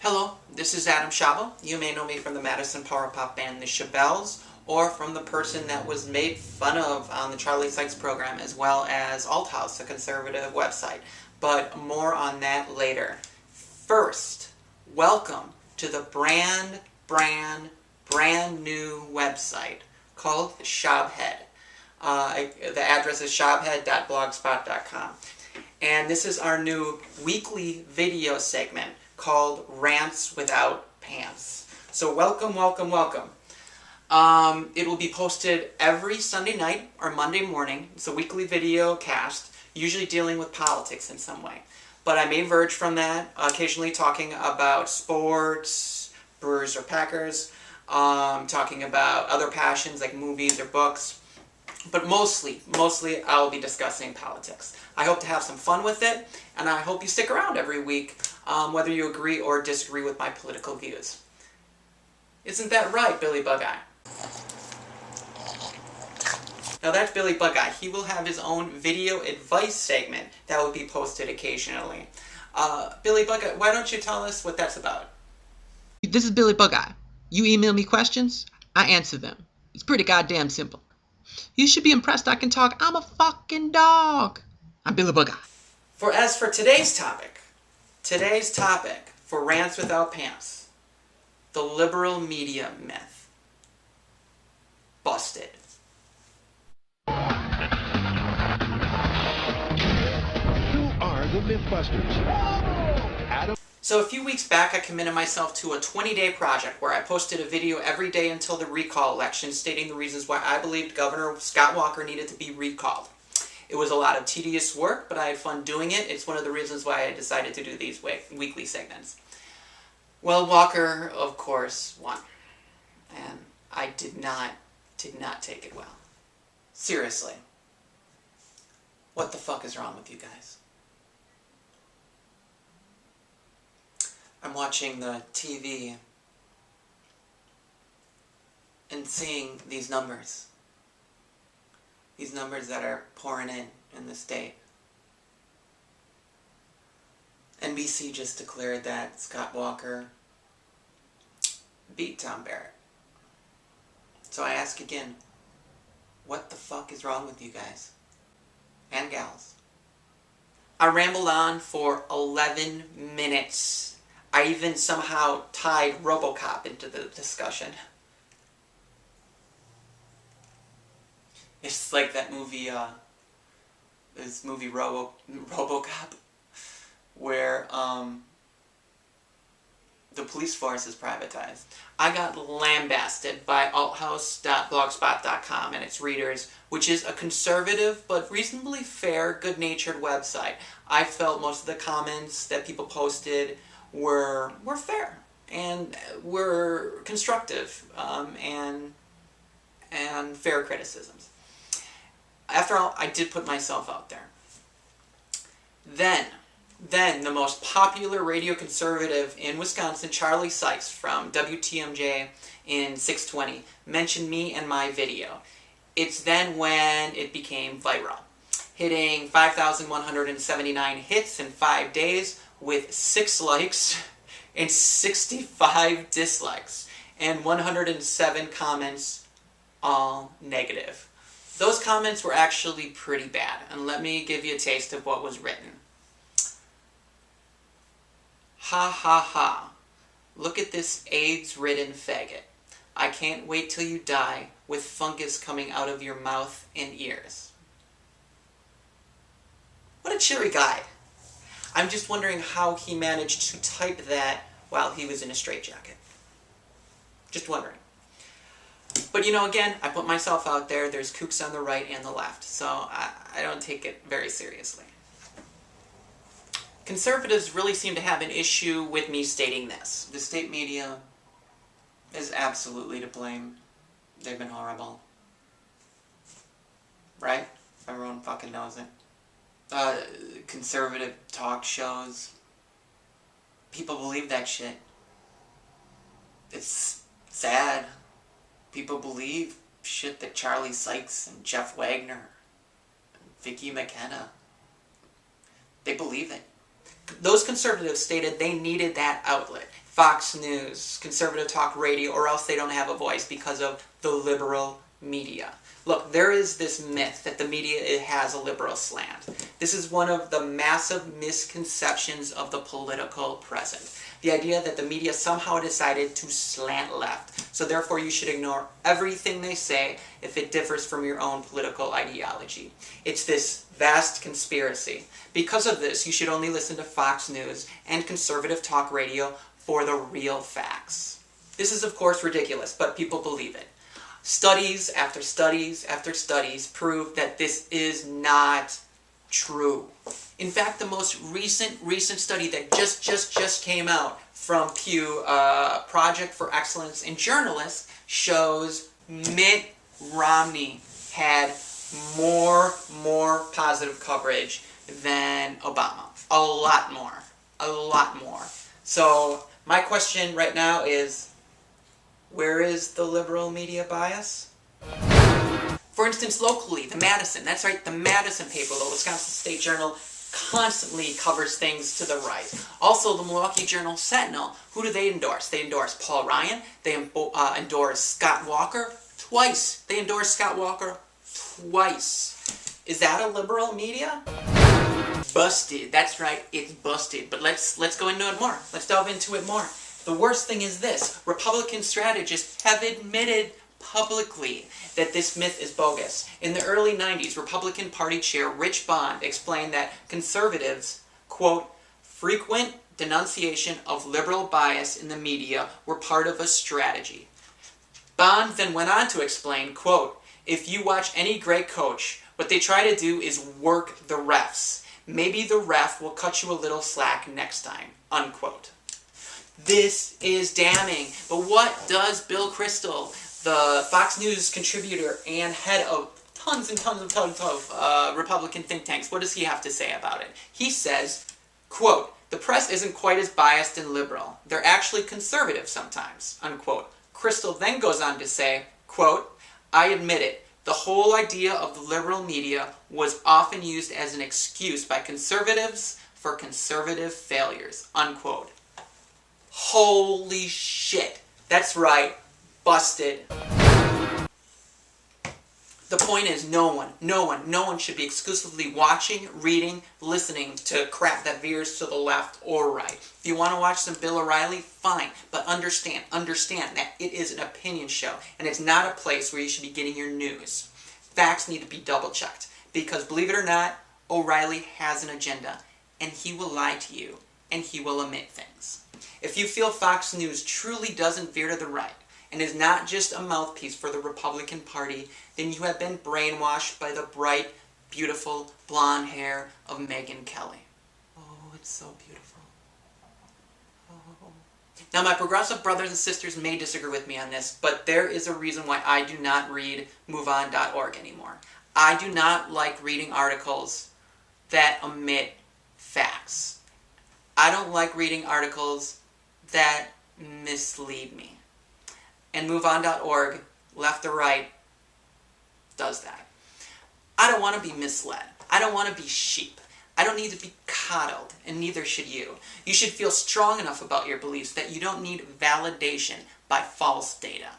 Hello, this is Adam Shaba. You may know me from the Madison power pop band The Chabelles, or from the person that was made fun of on the Charlie Sykes program, as well as Alt House, a conservative website. But more on that later. First, welcome to the brand new website called Shabhead. The address is shabhead.blogspot.com. And this is our new weekly video segment called Rants Without Pants. So welcome. It will be posted every Sunday night or Monday morning. It's a weekly video cast, usually dealing with politics in some way. But I may verge from that, occasionally talking about sports, Brewers or Packers, talking about other passions like movies or books. But mostly I'll be discussing politics. I hope to have some fun with it, and I hope you stick around every week, whether you agree or disagree with my political views. Isn't that right, Billy Bug-Eye? Now that's Billy Bug-Eye. He will have his own video advice segment that will be posted occasionally. Billy Bug-Eye, why don't you tell us what that's about? This is Billy Bug-Eye. You email me questions, I answer them. It's pretty goddamn simple. You should be impressed I can talk. I'm a fucking dog. I'm Billy Bug-Eye. As for today's topic for Rants Without Pants, the liberal media myth. Busted. Who are the Mythbusters? Adam. So a few weeks back, I committed myself to a 20-day project where I posted a video every day until the recall election stating the reasons why I believed Governor Scott Walker needed to be recalled. It was a lot of tedious work, but I had fun doing it. It's one of the reasons why I decided to do these weekly segments. Well, Walker, of course, won. And I did not take it well. Seriously. What the fuck is wrong with you guys? I'm watching the TV and seeing these numbers. These numbers that are pouring in the state. NBC just declared that Scott Walker beat Tom Barrett. So I ask again, what the fuck is wrong with you guys? And gals. I rambled on for 11 minutes. I even somehow tied RoboCop into the discussion. It's like that movie, RoboCop, where the police force is privatized. I got lambasted by althouse.blogspot.com and its readers, which is a conservative but reasonably fair, good-natured website. I felt most of the comments that people posted were fair and were constructive and fair criticisms. After all, I did put myself out there. Then the most popular radio conservative in Wisconsin, Charlie Sykes from WTMJ in 620, mentioned me and my video. It's then when it became viral, hitting 5,179 hits in 5 days with 6 likes and 65 dislikes and 107 comments, all negative. Those comments were actually pretty bad, and let me give you a taste of what was written. Ha ha ha. Look at this AIDS-ridden faggot. I can't wait till you die with fungus coming out of your mouth and ears. What a cheery guy. I'm just wondering how he managed to type that while he was in a straitjacket. Just wondering. But you know, again, I put myself out there. There's kooks on the right and the left, so I don't take it very seriously. Conservatives really seem to have an issue with me stating this. The state media is absolutely to blame. They've been horrible. Right? Everyone fucking knows it. Conservative talk shows. People believe that shit. It's sad. People believe shit that Charlie Sykes and Jeff Wagner and Vicky McKenna. They believe it. Those conservatives stated they needed that outlet. Fox News, conservative talk radio, or else they don't have a voice because of the liberal media. Look, there is this myth that the media has a liberal slant. This is one of the massive misconceptions of the political present. The idea that the media somehow decided to slant left, so therefore you should ignore everything they say if it differs from your own political ideology. It's this vast conspiracy. Because of this, you should only listen to Fox News and conservative talk radio for the real facts. This is of course ridiculous, but people believe it. Studies after studies after studies prove that this is not true. In fact, the most recent study that just came out from Pew, Project for Excellence in Journalists, shows Mitt Romney had more positive coverage than Obama. A lot more. So my question right now is, where is the liberal media bias? For instance, locally, the Madison, that's right, the Madison paper, the Wisconsin State Journal, constantly covers things to the right. Also, the Milwaukee Journal Sentinel, who do they endorse? They endorse Paul Ryan, they endorse Scott Walker twice. They endorse Scott Walker twice. Is that a liberal media? Busted. That's right, it's busted. But let's go into it more. Let's delve into it more. The worst thing is this: Republican strategists have admitted publicly that this myth is bogus. In the early 90s, Republican Party Chair Rich Bond explained that conservatives, quote, frequent denunciation of liberal bias in the media were part of a strategy. Bond then went on to explain, quote, if you watch any great coach, what they try to do is work the refs. Maybe the ref will cut you a little slack next time, unquote. This is damning. But what does Bill Kristol, the Fox News contributor and head of tons of Republican think tanks, what does he have to say about it? He says, quote, the press isn't quite as biased and liberal. They're actually conservative sometimes, unquote. Kristol then goes on to say, quote, I admit it. The whole idea of the liberal media was often used as an excuse by conservatives for conservative failures, unquote. Holy shit. That's right. Busted. The point is no one should be exclusively watching, reading, listening to crap that veers to the left or right. If you want to watch some Bill O'Reilly, fine, but understand that it is an opinion show, and it's not a place where you should be getting your news. Facts need to be double-checked, because believe it or not, O'Reilly has an agenda, and he will lie to you, and he will omit things. If you feel Fox News truly doesn't veer to the right, and is not just a mouthpiece for the Republican Party, then you have been brainwashed by the bright, beautiful, blonde hair of Megyn Kelly. Oh, it's so beautiful. Oh. Now, my progressive brothers and sisters may disagree with me on this, but there is a reason why I do not read MoveOn.org anymore. I do not like reading articles that omit facts. I don't like reading articles that mislead me. And MoveOn.org, left or right, does that. I don't want to be misled. I don't want to be sheep. I don't need to be coddled, and neither should you. You should feel strong enough about your beliefs that you don't need validation by false data.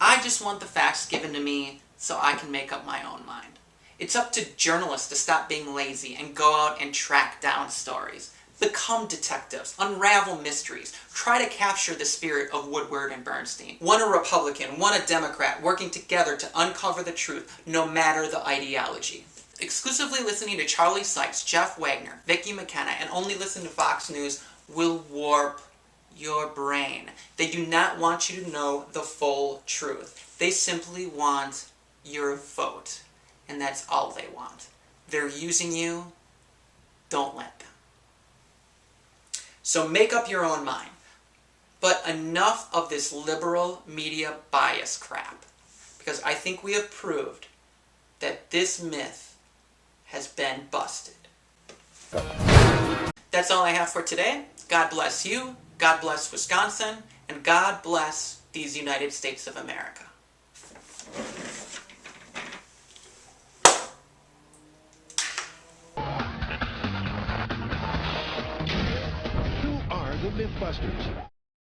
I just want the facts given to me so I can make up my own mind. It's up to journalists to stop being lazy and go out and track down stories. Become detectives, unravel mysteries, try to capture the spirit of Woodward and Bernstein. One a Republican, one a Democrat, working together to uncover the truth, no matter the ideology. Exclusively listening to Charlie Sykes, Jeff Wagner, Vicki McKenna, and only listen to Fox News will warp your brain. They do not want you to know the full truth. They simply want your vote, and that's all they want. They're using you. Don't let them. So make up your own mind. But enough of this liberal media bias crap, because I think we have proved that this myth has been busted. That's all I have for today. God bless you, God bless Wisconsin, and God bless these United States of America. Mythbusters.